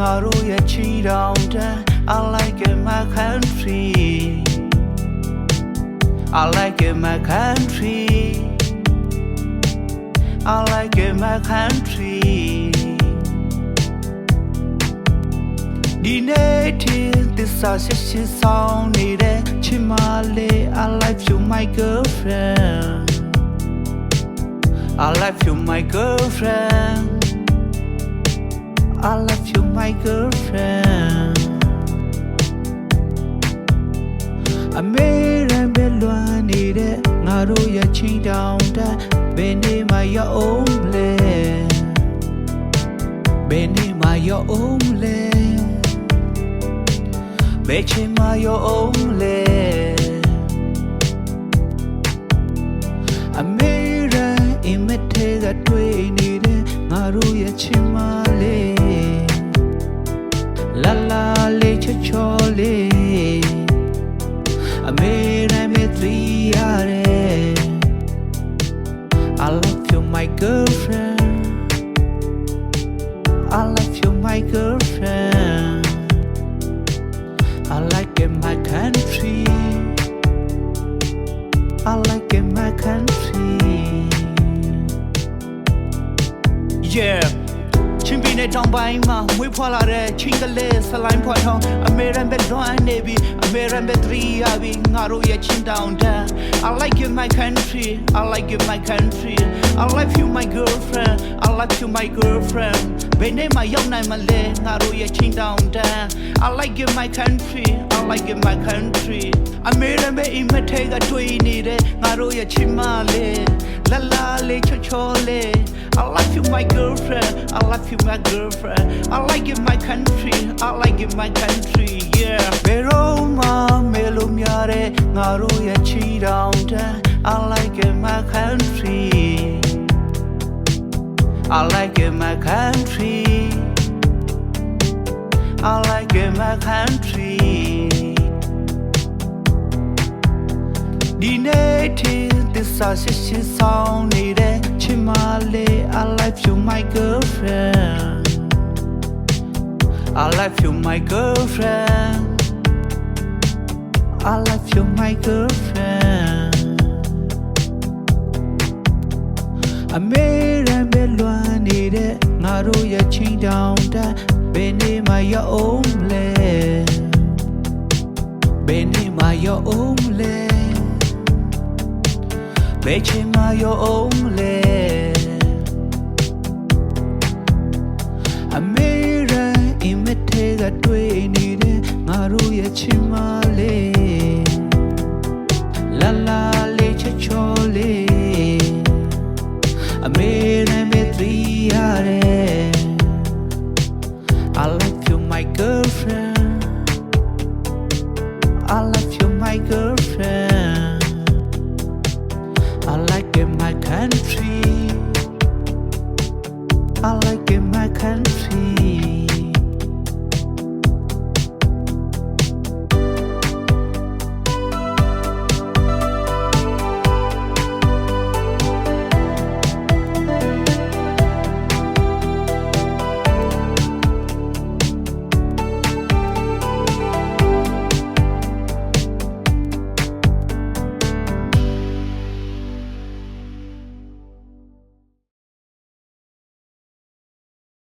Ngaro ya cheat on that. I like it my country. I like it my country. I like it my country. The native, this is song needed. Chimale, I like you, my girlfriend. I like you, my girlfriend. I love you, my girlfriend. I made a belwan needed. Ngaro ya cheat down that. Bene my your own land. Bene my your own land. Beche my your own land. I made a imitate that way needed. Ngaro ya chimale. La la le chole. I made a 3 years. I love you, my girlfriend. I love you, my girlfriend. I like it, my country. I like it, my country. Yeah. Chimpine down by ma, we pull out a chingle, saline pot on a American bed one navy, American bed 3 abi, Ngaro ya chin down there. I like you, my country. I like you, my country. I love you, my girlfriend. I love you, my girlfriend. Bene my young name, Malay, Ngaro ya chin down there. I like you, my country. I like you, my country. American bed imitate a twin needed, Ngaro ya chimale, la la le chole. I love you, my girlfriend. I love you, my girlfriend. I like it, my country. I like it, my country. Yeah. Pero ma melo miare ngaro ya cheat on that. I like it, my country. I like it, my country. I like it, my country. The native, this is song needed. Chimale, I love you, my girlfriend. I love you, my girlfriend. I love you, my girlfriend. I made a belwan needed. Ngaro ya cheat down that. Bene my your own land. Bene my your own land. Beche my your own land. I made a imitate that way needed. Ngaro ya chimale. La la le chole.